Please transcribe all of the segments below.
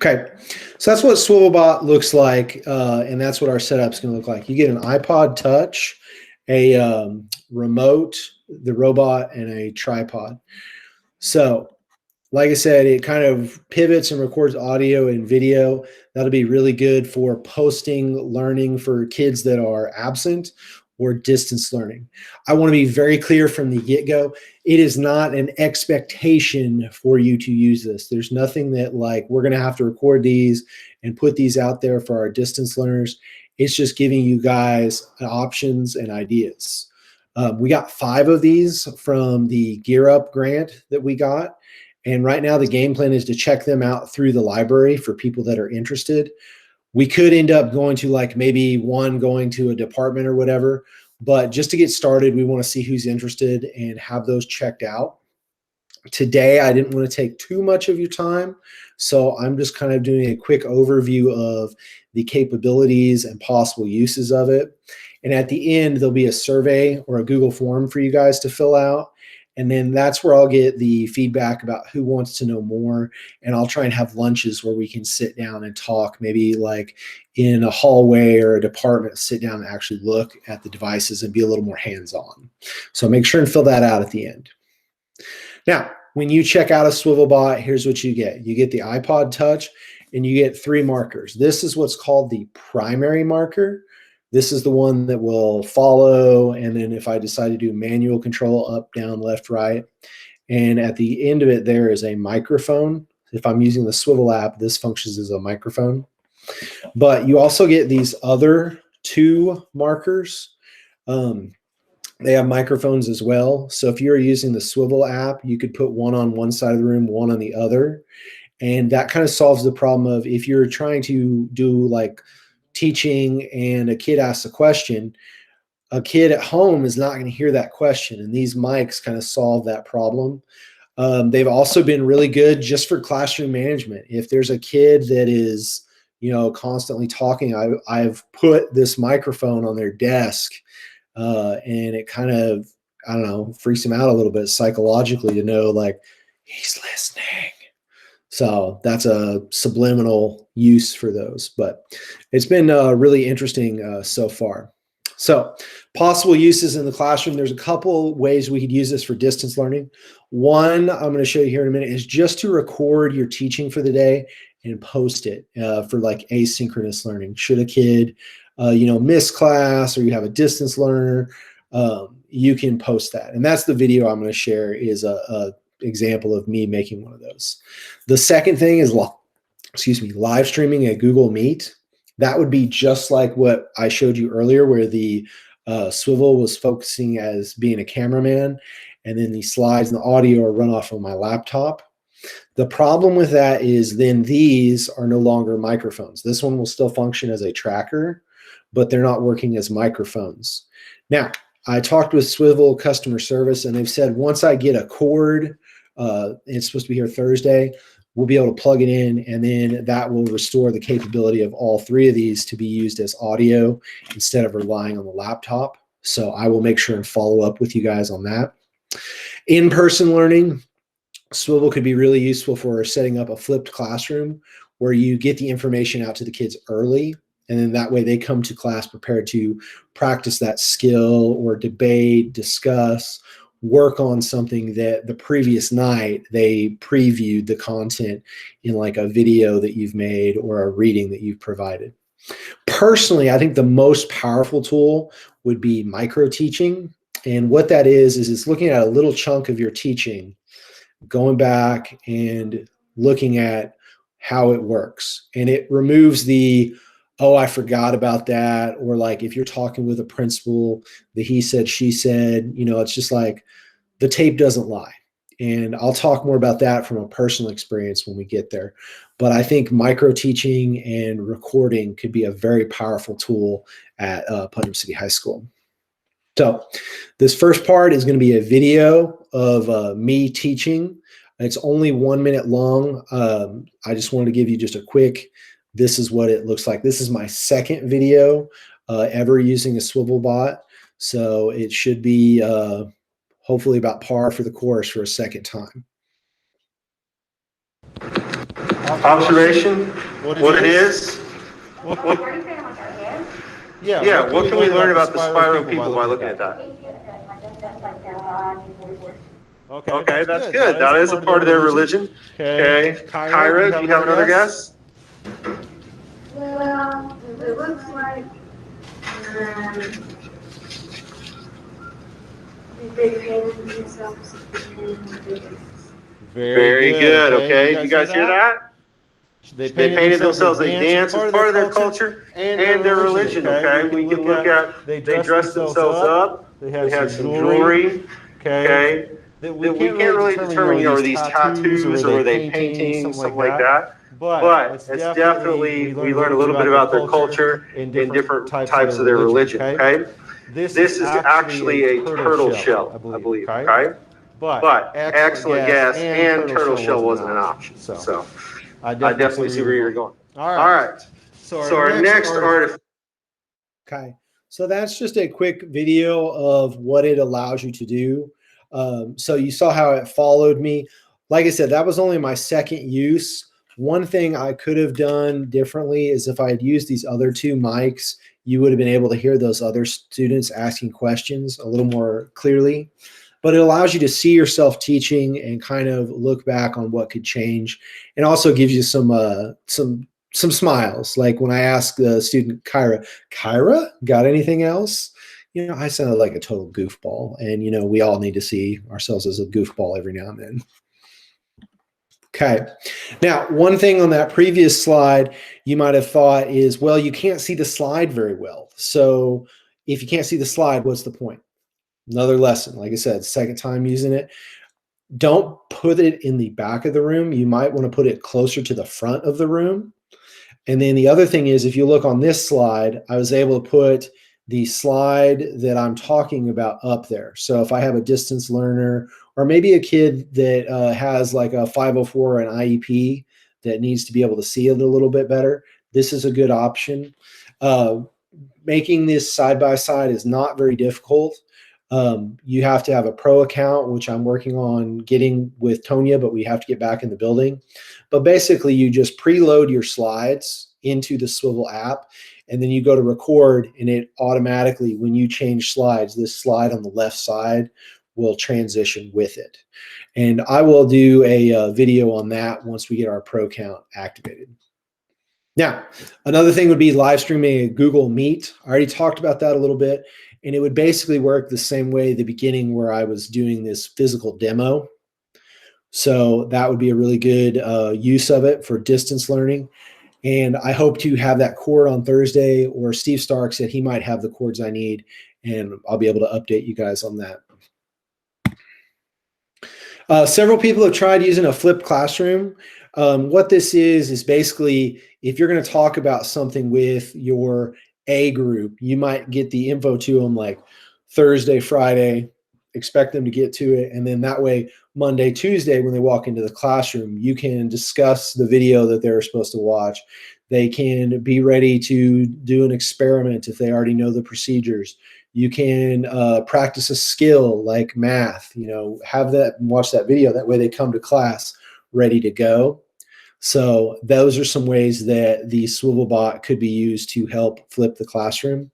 Okay, so that's what Swivelbot looks like, and that's what our setup's going to look like. You get an iPod Touch, a remote, the robot, and a tripod. So, like I said, it kind of pivots and records audio and video. That'll be really good for posting learning for kids that are absent or distance learning. I want to be very clear from the get-go. It is not an expectation for you to use this. There's nothing that like we're going to have to record these and put these out there for our distance learners. It's just giving you guys options and ideas. We got 5 of these from the Gear Up grant that we got. And right now the game plan is to check them out through the library for people that are interested. We could end up going to like maybe one going to a department or whatever, but just to get started, we want to see who's interested and have those checked out. Today, I didn't want to take too much of your time, so I'm just kind of doing a quick overview of the capabilities and possible uses of it. And at the end, there'll be a survey or a Google form for you guys to fill out. And then that's where I'll get the feedback about who wants to know more. And I'll try and have lunches where we can sit down and talk, maybe like in a hallway or a department, sit down and actually look at the devices and be a little more hands-on. So make sure and fill that out at the end. Now, when you check out a Swivelbot, here's what you get. You get the iPod Touch and you get 3 markers. This is what's called the primary marker. This is the one that will follow, and then if I decide to do manual control, up, down, left, right. And at the end of it, there is a microphone. If I'm using the Swivl app, this functions as a microphone. But you also get these other 2 markers. They have microphones as well. So if you're using the Swivl app, you could put one on one side of the room, one on the other. And that kind of solves the problem of if you're trying to do like teaching and a kid asks a question, a kid at home is not going to hear that question. And these mics kind of solve that problem. They've also been really good just for classroom management. If there's a kid that is, you know, constantly talking, I've put this microphone on their desk and it kind of, I don't know, freaks them out a little bit psychologically to know like he's listening. So that's a subliminal use for those, but it's been really interesting so far. So possible uses in the classroom, there's a couple ways we could use this for distance learning. One, I'm going to show you here in a minute, is just to record your teaching for the day and post it for like asynchronous learning. Should a kid, you know, miss class or you have a distance learner, you can post that. And that's the video I'm going to share is a example of me making one of those. The second thing is, live streaming a Google Meet. That would be just like what I showed you earlier, where the Swivl was focusing as being a cameraman, and then the slides and the audio are run off of my laptop. The problem with that is then these are no longer microphones. This one will still function as a tracker, but they're not working as microphones. Now, I talked with Swivl customer service, and they've said once I get a cord, it's supposed to be here Thursday, we'll be able to plug it in, and then that will restore the capability of all 3 of these to be used as audio instead of relying on the laptop. So I will make sure and follow up with you guys on that. In-person learning, Swivl could be really useful for setting up a flipped classroom where you get the information out to the kids early, and then that way they come to class prepared to practice that skill or debate, discuss, work on something that the previous night they previewed the content in like a video that you've made or a reading that you've provided. Personally, I think the most powerful tool would be Microteaching. And what that is it's looking at a little chunk of your teaching, going back and looking at how it works. And it removes the, oh, I forgot about that. Or like if you're talking with a principal, the he said, she said, you know, it's just like the tape doesn't lie. And I'll talk more about that from a personal experience when we get there. But I think Microteaching and recording could be a very powerful tool at Putnam City High School. So this first part is going to be a video of me teaching. It's only 1 minute long. I just wanted to give you just a quick, this is what it looks like. This is my second video ever using a Swivelbot. So it should be hopefully about par for the course for a second time. Observation, what it is. Yeah, what can we learn about the spiral people by looking at that? Okay, that's good. That is a part of their religion. Okay, Kyra, do you have another guess? Well, it looks like they painted themselves in Very good. Okay, you guys hear that? They painted themselves like dance as part of their culture and their religion. Okay, we can look at they dressed themselves up. They had some jewelry. Okay, that we can't really determine. Are these tattoos or were they paintings, something like that? But it's definitely we learn a little bit about their culture and different types of their religion. Okay, this is actually a turtle shell, I believe. Okay, but excellent guess, and turtle shell wasn't an option. So I definitely see where you're going. All right. So our next artifact. Okay, so that's just a quick video of what it allows you to do. So you saw how it followed me. Like I said, that was only my second use. One thing I could have done differently is if I had used these other two mics, you would have been able to hear those other students asking questions a little more clearly. But it allows you to see yourself teaching and kind of look back on what could change, and also gives you some smiles. Like when I asked the student Kyra, got anything else? You know, I sounded like a total goofball, and you know, we all need to see ourselves as a goofball every now and then. Okay. Now, one thing on that previous slide you might have thought is, well, you can't see the slide very well. So if you can't see the slide, what's the point? Another lesson, like I said, second time using it. Don't put it in the back of the room. You might want to put it closer to the front of the room. And then the other thing is, if you look on this slide, I was able to put the slide that I'm talking about up there. So if I have a distance learner, or maybe a kid that has like a 504 or an IEP that needs to be able to see it a little bit better, this is a good option. Making this side by side is not very difficult. You have to have a pro account, which I'm working on getting with Tonya, but we have to get back in the building. But basically, you just preload your slides into the Swivl app, and then you go to record, and it automatically, when you change slides, this slide on the left side will transition with it. And I will do a video on that once we get our pro account activated. Now, another thing would be live streaming a Google Meet. I already talked about that a little bit. And it would basically work the same way at the beginning where I was doing this physical demo. So that would be a really good use of it for distance learning. And I hope to have that cord on Thursday, or Steve Stark said he might have the cords I need, and I'll be able to update you guys on that. Several people have tried using a flipped classroom. What this is basically, if you're going to talk about something with your A group, you might get the info to them like Thursday, Friday, expect them to get to it. And then that way, Monday, Tuesday, when they walk into the classroom, you can discuss the video that they're supposed to watch. They can be ready to do an experiment if they already know the procedures. You can practice a skill like math, you know, have that and watch that video. That way they come to class ready to go. So those are some ways that the Swivl bot could be used to help flip the classroom.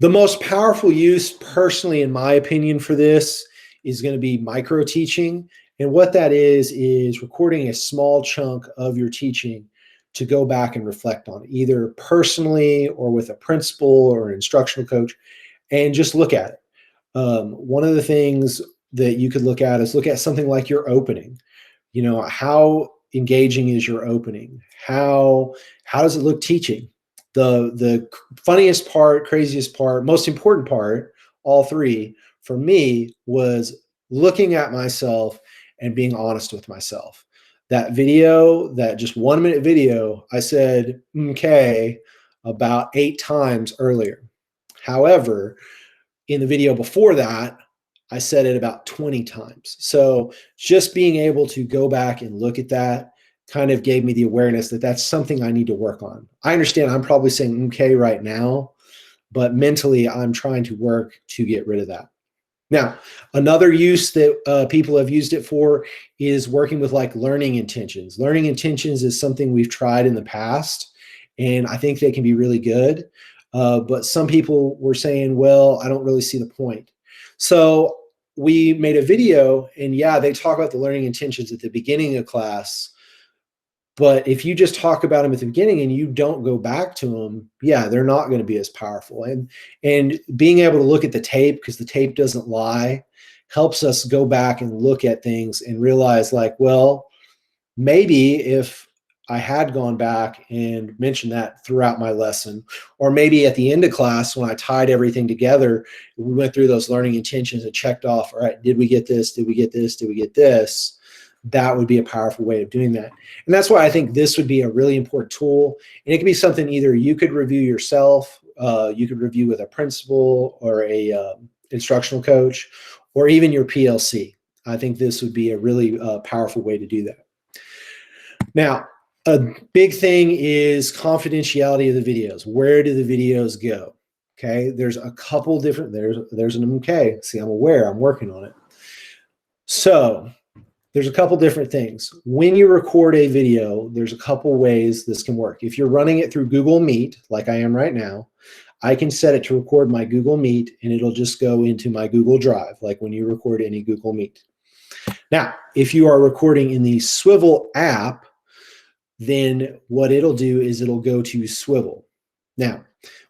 The most powerful use, personally, in my opinion, for this is going to be micro-teaching. And what that is recording a small chunk of your teaching to go back and reflect on, either personally or with a principal or an instructional coach, and just look at it. One of the things that you could look at is look at something like your opening. You know, how engaging is your opening? How does it look teaching? The funniest part, craziest part, most important part, all three for me was looking at myself and being honest with myself. That video, that just 1 minute video, I said, okay, about 8 times earlier. However, in the video before that, I said it about 20 times. So just being able to go back and look at that kind of gave me the awareness that that's something I need to work on. I understand I'm probably saying okay right now, but mentally I'm trying to work to get rid of that. Now, another use that people have used it for is working with like learning intentions. Learning intentions is something we've tried in the past, and I think they can be really good. But some people were saying, well, I don't really see the point. So we made a video, and yeah, they talk about the learning intentions at the beginning of class. But if you just talk about them at the beginning and you don't go back to them, yeah, they're not going to be as powerful. And being able to look at the tape, because the tape doesn't lie, helps us go back and look at things and realize like, well, maybe if I had gone back and mentioned that throughout my lesson, or maybe at the end of class when I tied everything together, we went through those learning intentions and checked off, all right, did we get this? Did we get this? Did we get this? That would be a powerful way of doing that. And that's why I think this would be a really important tool. And it could be something either you could review yourself, you could review with a principal or a instructional coach, or even your PLC. I think this would be a really powerful way to do that. Now, a big thing is confidentiality of the videos. Where do the videos go? Okay, there's a couple different, there's an okay. See, I'm aware, I'm working on it. So there's a couple different things. When you record a video, there's a couple ways this can work. If you're running it through Google Meet, like I am right now, I can set it to record my Google Meet and it'll just go into my Google Drive, like when you record any Google Meet. Now, if you are recording in the Swivl app, then what it'll do is it'll go to Swivl. Now,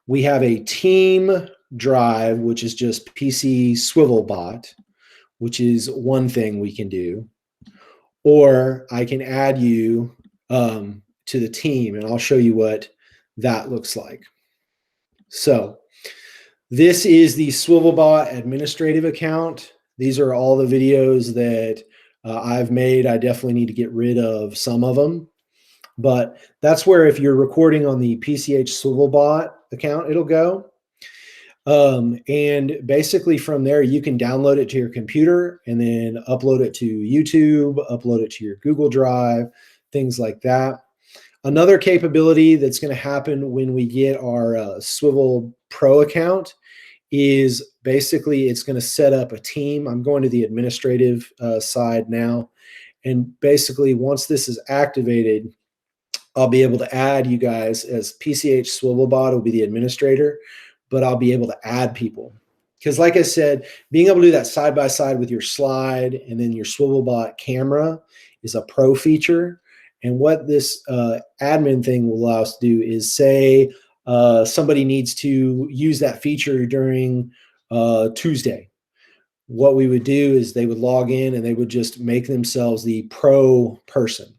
we have a team drive, which is just PC SwivelBot, which is one thing we can do. Or I can add you to the team, and I'll show you what that looks like. So this is the SwivelBot administrative account. These are all the videos that I've made. I definitely need to get rid of some of them. But that's where if you're recording on the PCH SwivelBot account, it'll go. And basically from there, you can download it to your computer and then upload it to YouTube, upload it to your Google Drive, things like that. Another capability that's going to happen when we get our Swivl Pro account is basically it's going to set up a team. I'm going to the administrative side now. And basically once this is activated, I'll be able to add you guys as PCH SwivelBot will be the administrator, but I'll be able to add people. Because like I said, being able to do that side by side with your slide and then your SwivelBot camera is a pro feature. And what this admin thing will allow us to do is say somebody needs to use that feature during Tuesday. What we would do is they would log in and they would just make themselves the pro person.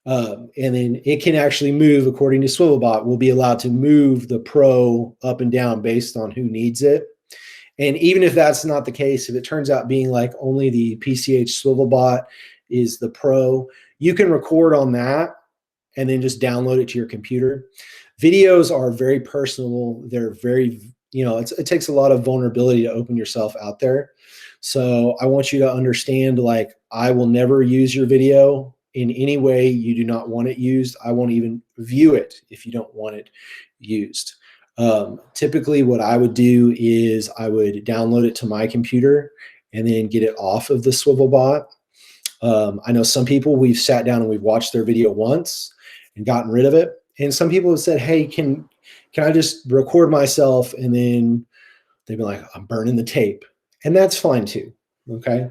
And then it can actually move according to SwivelBot. We'll be allowed to move the pro up and down based on who needs it. And even if that's not the case, if it turns out being like only the PCH SwivelBot is the pro, you can record on that and then just download it to your computer. Videos are very personal. They're very, it takes a lot of vulnerability to open yourself out there. So I want you to understand, like, I will never use your video in any way you do not want it used. I won't even view it if you don't want it used. Typically what I would do is I would download it to my computer and then get it off of the SwivelBot. I know some people, we've sat down and we've watched their video once and gotten rid of it. And some people have said, hey, can I just record myself? And then they've been like, I'm burning the tape. And that's fine too, okay?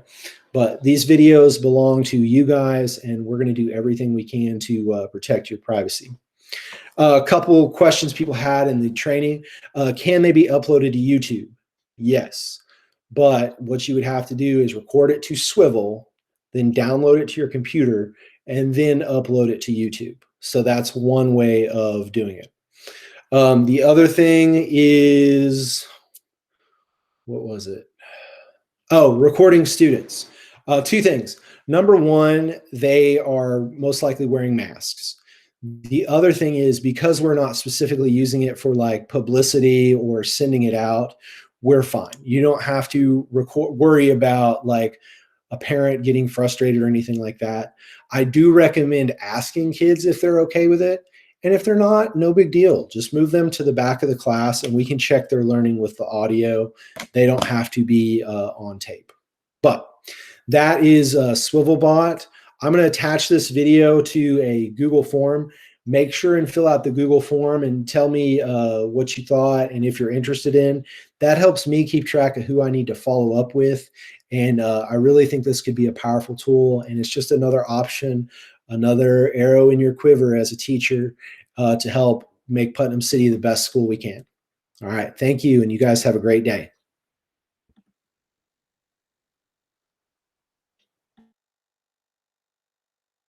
But these videos belong to you guys, and we're going to do everything we can to protect your privacy. A couple questions people had in the training. Can they be uploaded to YouTube? Yes. But what you would have to do is record it to Swivl, then download it to your computer, and then upload it to YouTube. So that's one way of doing it. The other thing is, what was it? Oh, recording students. Two things. Number one, they are most likely wearing masks. The other thing is, because we're not specifically using it for like publicity or sending it out, we're fine. You don't have to worry about like a parent getting frustrated or anything like that. I do recommend asking kids if they're okay with it. And if they're not, no big deal. Just move them to the back of the class and we can check their learning with the audio. They don't have to be on tape. But that is Swivelbot. I'm going to attach this video to a Google form. Make sure and fill out the Google form and tell me what you thought and if you're interested in. That helps me keep track of who I need to follow up with. And I really think this could be a powerful tool. And it's just another option, another arrow in your quiver as a teacher to help make Putnam City the best school we can. All right. Thank you. And you guys have a great day.